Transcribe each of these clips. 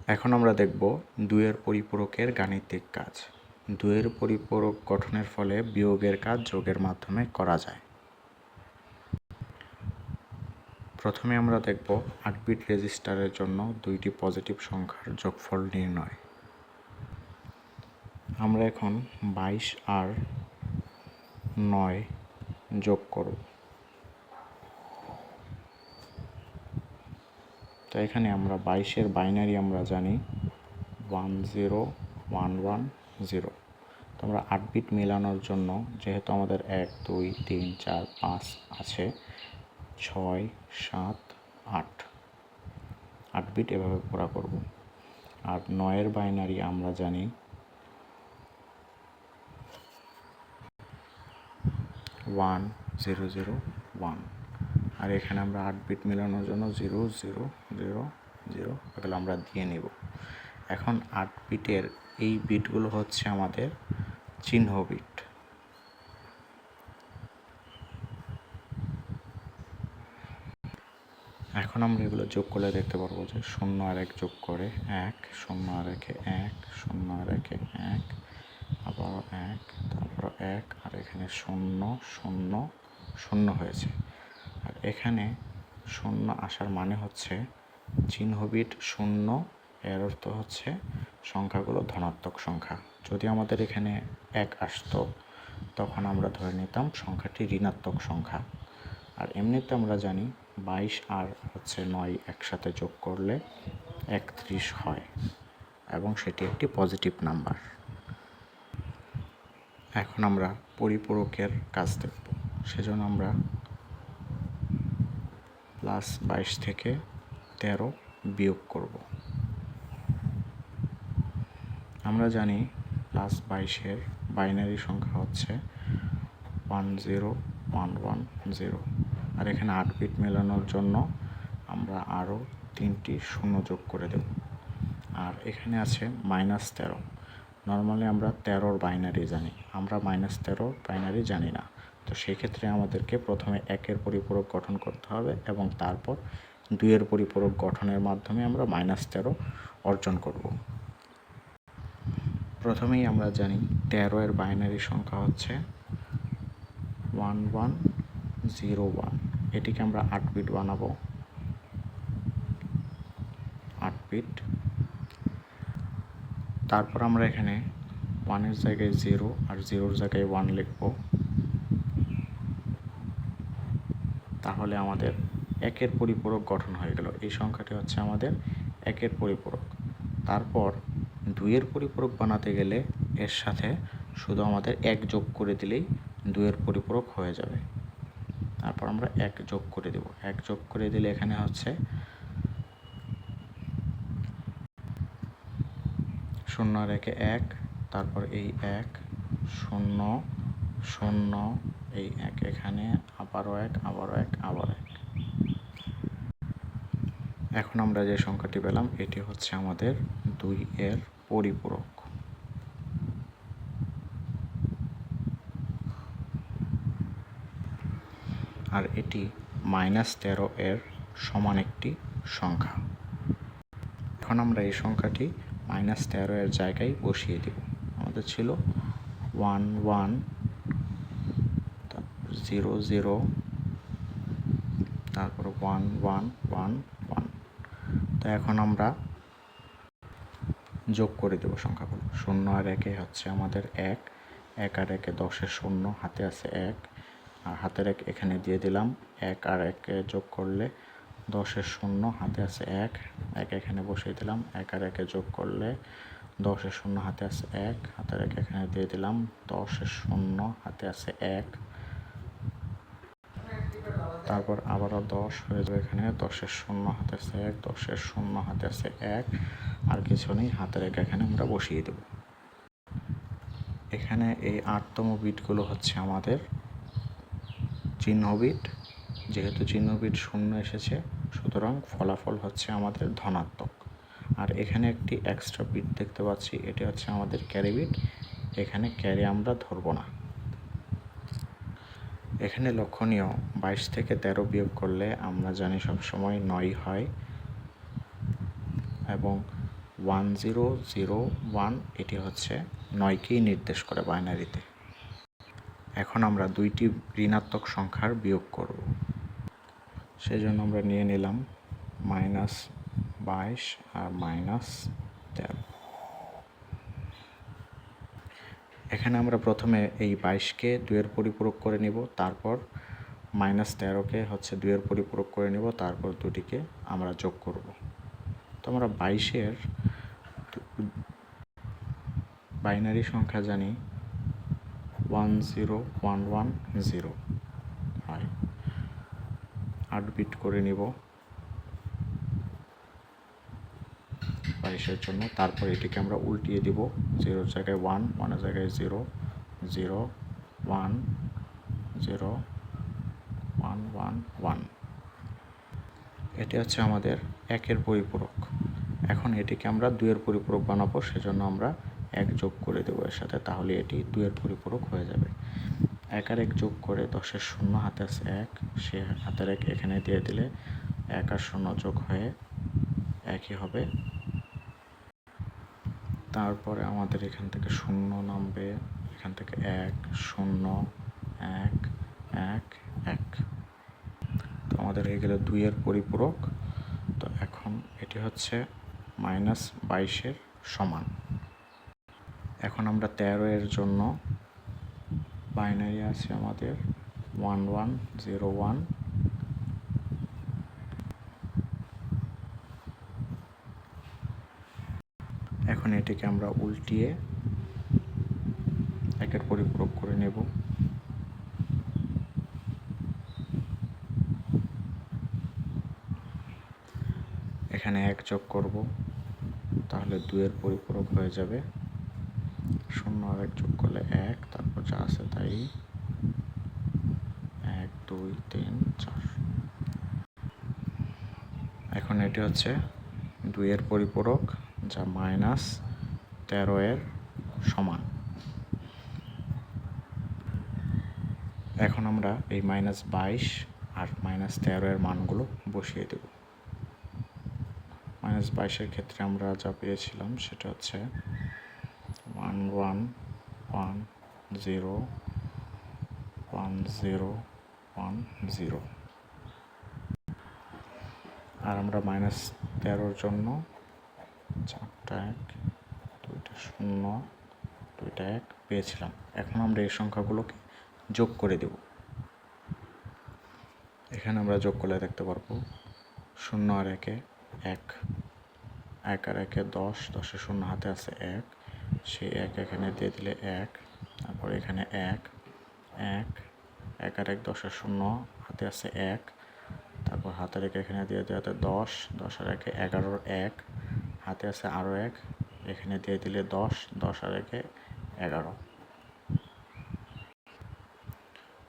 এখন আমরা দেখব দুইয়ের পরিপূরকের গাণিতিক কাজ। দুইয়ের পরিপূরক গঠনের ফলে বিয়োগের কাজ যোগের মাধ্যমে করা যায়। প্রথমে আমরা দেখব 8 বিট রেজিস্টারের জন্য দুইটি পজিটিভ সংখ্যার যোগফল নির্ণয়। আমরা এখন 22 আর 9 যোগ করব। তো এখানে আমরা 22-এর বাইনারি আমরা জানি 10110। তো আমরা 8 বিট মেলানোর জন্য যেহেতু আমাদের 1 2 3 4 5 আছে, 6 7 8 8 বিট এভাবে পুরা করব। আর 9-এর বাইনারি আমরা জানি 1001। আর এখানে আমরা 8 বিট মেলানোর জন্য 0000 এগুলো আমরা দিয়ে নেব। এখন 8 বিটের এই বিটগুলো হচ্ছে আমাদের চিহ্ন বিট। এখন আমরা এগুলো যোগ করলে দেখতে পারবো যে 0 আর 1 যোগ করে 1, 0 আর 1 1, 0 আর 1 1, আবার 1, তারপর 1, আর এখানে 0 0 0 হয়েছে। আর এখানে 0 আসার মানে হচ্ছে চিহ্ন বিট 0, এর অর্থ হচ্ছে সংখ্যাগুলো ধনাত্মক সংখ্যা। যদি আমাদের এখানে 1 আসতো তখন আমরা ধরে নিতাম সংখ্যাটি ঋণাত্মক সংখ্যা। আর এমনিতে আমরা জানি 22 আর হচ্ছে 9 একসাথে যোগ করলে 31 হয় এবং সেটি একটি পজিটিভ নাম্বার। এখন আমরা পরিপূরকের কাজ দেখব। সেজন্য আমরা +22 থেকে 13 বিয়োগ করব। আমরা জানি +22-এর বাইনারি সংখ্যা হচ্ছে 10110। আর এখানে 8 বিট মেলানোর জন্য আমরা আরও 3টি শূন্য যোগ করে দেব। আর এখানে আছে -13। নর্মালি আমরা 13-র বাইনারি জানি, আমরা -13 বাইনারি জানি না। তো সেক্ষেত্রে আমাদেরকে প্রথমে 1-এর পরিপূরক গঠন করতে হবে এবং তারপর 2-এর পরিপূরক গঠনের মাধ্যমে আমরা -13 অর্জন করব। প্রথমেই আমরা জানি 13-এর বাইনারি সংখ্যা হচ্ছে 1101। এটিকে আমরা 8 বিট বানাবো। 8 বিট। তারপর আমরা এখানে 1-এর জায়গায় 0 আর 0-র জায়গায় 1 লিখব। তাহলে আমাদের 1-এর পরিপূরক গঠন হয়ে গেল। এই সংখ্যাটি হচ্ছে আমাদের 1-এর পরিপূরক। তারপর 2-এর পরিপূরক বানাতে গেলে এর সাথে শুধু আমাদের 1 যোগ করে দিলেই 2-এর পরিপূরক হয়ে যাবে। তারপর আমরা 1 যোগ করে দেব। 1 যোগ করে দিলে এখানে হচ্ছে 0 আর 1 1, তারপর এই 1 0 0, এই 1 এখানে, আবারও 1, আবারও 1, আবার 1। এখন আমরা যে সংখ্যাটি পেলাম এটি হচ্ছে আমাদের 2-এর পরিপূরক। আর এটি -13 এর সমান একটি সংখ্যা। এখন আমরা এই সংখ্যাটি -13 এর জায়গায় বসিয়ে দেব। আমাদের ছিল 1 1, তারপর 0 0, তারপর 1 1 1 1। তো এখন আমরা যোগ করে দেব সংখ্যাগুলো। 0 আর 1 হচ্ছে আমাদের 1, 1 আর 1 10-এর 0, হাতে আছে 1, আর হাতের 1 এখানে দিয়ে দিলাম। 1 আর 1 যোগ করলে 10-এর 0, হাতে আছে 1, 1 এখানে বসিয়ে দিলাম। 1 আর 1 যোগ করলে 10-এর 0, হাতে আছে 1, হাতের 1 এখানে দিয়ে দিলাম। 10-এর 0, হাতে আছে 1, তারপর আবারও 10 হয়ে যাবে এখানে। 10-এর 0, হাতে আছে 1, 10-এর 0, হাতে আছে 1, আর কিছু নেই, হাতের 1 এখানে আমরা বসিয়ে দেব। এখানে এই 8তম বিটগুলো হচ্ছে আমাদের চিহ্ন বিট। যেহেতু চিহ্ন বিট 0 এসেছে সুতরাং ফলাফল হচ্ছে আমাদের ধনাত্মক। আর এখানে একটি এক্সট্রা বিট দেখতে পাচ্ছি, এটি হচ্ছে আমাদের ক্যারি বিট। এখানে ক্যারি আমরা ধরব না। এখানে লক্ষণীয় 22 থেকে 13 বিয়োগ করলে আমরা জানি সবসময় 9 হয় এবং 1001 এটি হচ্ছে 9কেই নির্দেশ করে বাইনারিতে। এখন আমরা দুইটি ঋণাত্মক সংখ্যার বিয়োগ করব। সেজন্য আমরা নিয়ে নিলাম -22 আর -13। এখানে আমরা প্রথমে এই 22কে 2-এর পরিপূরক করে নিব, তারপর -13কে হচ্ছে 2-এর পরিপূরক করে নিব, তারপর দুটিকে আমরা যোগ করব। তো আমরা 22-এর বাইনারি সংখ্যা জানি 10110 হয়। 8 বিট করে নিব 22-এর জন্য, তারপর এটিকে আমরা উল্টিয়ে দিব, 0-এর জায়গায় 1, 1-এর জায়গায় 0, 0 1 0 1 1 1। এটি হচ্ছে আমাদের 1-এর পরিপূরক। এখন এটিকে আমরা 2-এর পরিপূরক বানাবো, সেজন্য আমরা 1 যোগ করে দেবো এর সাথে, তাহলে এটি 2-এর পরিপূরক হয়ে যাবে। 1 আর 1 যোগ করে 10-এর শূন্য হাতে আছে 1, সে হাতের 1 এখানে দিয়ে দিলে 1 আর 0 যোগ হয়ে 1ই হবে। তারপরে আমাদের এখান থেকে 0 নামবে, এখান থেকে 1 0 1 1 1। তো আমাদের হয়ে গেল 2-এর পরিপূরক। তো এখন এটি হচ্ছে -22-এর সমান। এখন আমরা 13-এর জন্য বাইনারি আছে আমাদের 1101। এখন এটিকে আমরা উল্টিয়ে 1-এর পরিপূরক করে নেব। এখানে 1 যোগ করব, তাহলে 2-এর পরিপূরক হয়ে যাবে। 0 আর 1 যোগ করলে 1, তারপর যা আছে তাই 1 2 3 4। এখন এটি হচ্ছে 2-এর পরিপূরক, যা -13-এর সমান। এখন আমরা এই -22 আর -13-এর মানগুলো বসিয়ে দেব। -22-এর ক্ষেত্রে আমরা যা পেয়েছিলাম সেটা হচ্ছে 1110 1010। আর আমরা -13-এর জন্য 4টা 1 2টা 0 2টা 1 পেয়েছিলাম। এখন আমরা এই সংখ্যাগুলোকে যোগ করে দেব। এখানে আমরা যোগ করলে দেখতে পারবো 0 আর 1-এ 1, 1 আর 1-এ 10, 10-এর শূন্য হাতে আছে 1, সেই 1 এখানে দিয়ে দিলে 1, তারপর এখানে 1 1 1 আর 1 10-এর শূন্য হাতে আছে 1, তারপর হাতের 1 এখানে দিয়ে দেওয়াতে 10, 10 আর 1-এ 11, 1 হাতে আছে আরও 1, এখানে দিয়ে দিলে 10, 10 আর 1-এ 11।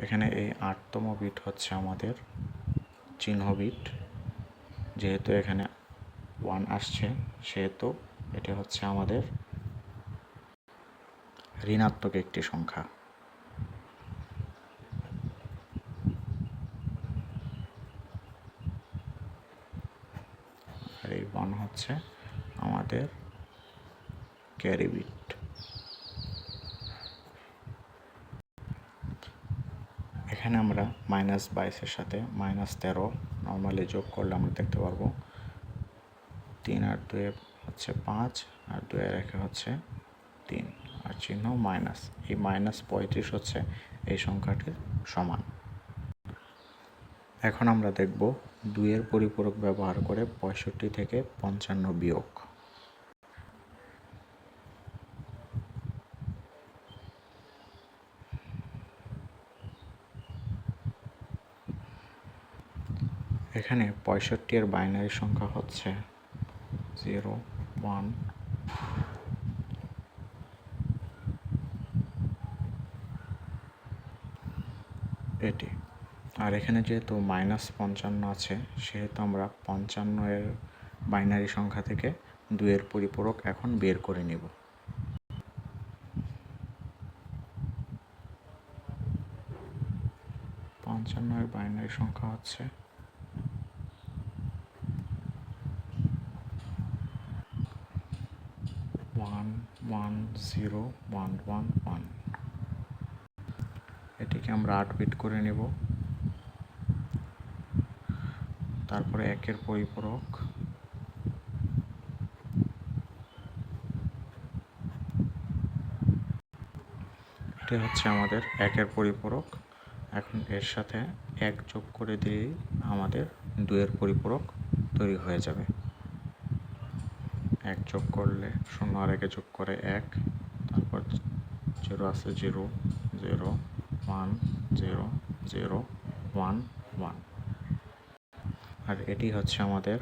এখানে এই 8তম বিট হচ্ছে আমাদের চিহ্ন বিট। যেহেতু এখানে 1 আসছে, সেহেতু এটি হচ্ছে আমাদের ঋণাত্মক একটি সংখ্যা। আর এই 1 হচ্ছে আমাদের ক্যারি বিট। এখানে আমরা -22-এর সাথে -13 নর্মালি যোগ করলে আমরা দেখতে পারবো 3 আর 2 হচ্ছে 5, আর 2 আর 1 হচ্ছে 3, আর চিহ্ন মাইনাস। এই -35 হচ্ছে এই সংখ্যাটির সমান। এখন আমরা দেখব 2-এর পরিপূরক ব্যবহার করে 65 থেকে 55 বিয়োগ। এখানে 65-এর বাইনারি সংখ্যা হচ্ছে 0 1 এটি। আর এখানে যেহেতু -55 আছে, সেহেতু আমরা 55-এর বাইনারি সংখ্যা থেকে 2-এর পরিপূরক এখন বের করে নেব। 55-এর বাইনারি সংখ্যা হচ্ছে 0 1 1 0 1 1 1। এটিকে আমরা 8 বিট করে নেব। তারপরে একের পরিপূরক, এটি হচ্ছে আমাদের একের পরিপূরক। এখন এর সাথে 1 যোগ করে দিলেই আমাদের 2 এর পরিপূরক তৈরি হয়ে যাবে। 1 যোগ করলে 0 আর 1 যোগ করে 1, তারপর 0 আছে 0 0 1 0 0 1 1। আর এটি হচ্ছে আমাদের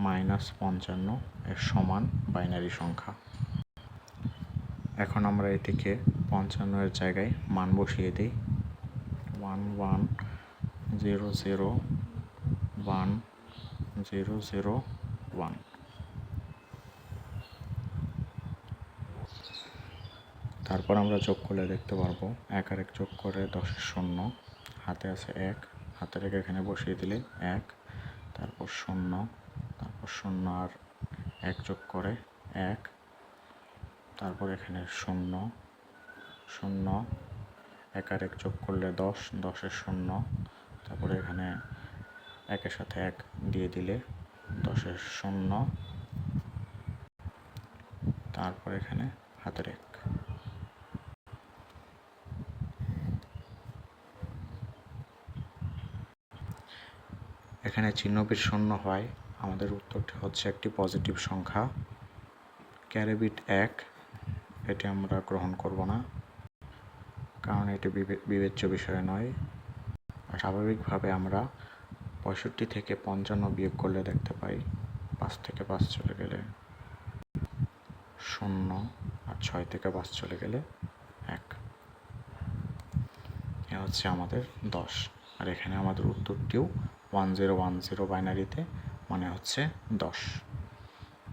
-55 এর সমান বাইনারি সংখ্যা। এখন আমরা এটিকে 55 এর জায়গায় মান বসিয়ে দিই। 1 1 0 0 1 0 0 1। তারপর আমরা যোগ করলে দেখতে পারবো 1 আর 1 যোগ করে 10 0, হাতে আছে 1, হাতে রেখে এখানে বসিয়ে দিলে 1, তারপর 0, তারপর 0 আর 1 যোগ করে 1, তারপর এখানে 0 0, 1 আর 1 যোগ করলে 10, 10 0, তারপরে এখানে 1 সাথে 1 দিয়ে দিলে 10 0, তারপর এখানে হাতের 1। এখানে চিহ্নবিট 0 হয়, আমাদের উত্তরটি হচ্ছে একটি পজিটিভ সংখ্যা। ক্যারি বিট 1, এটি আমরা গ্রহণ করব না, কারণ এটি বিবেচ্য বিষয় নয়। স্বাভাবিকভাবে আমরা 65 থেকে 55 বিয়োগ করলে দেখতে পাই 5 থেকে 5 চলে গেলে 0, আর 6 থেকে 5 চলে গেলে 1। এ হচ্ছে আমাদের 10। আর এখানে আমাদের উত্তরটিও 1010 বাইনারিতে মানে হচ্ছে 10।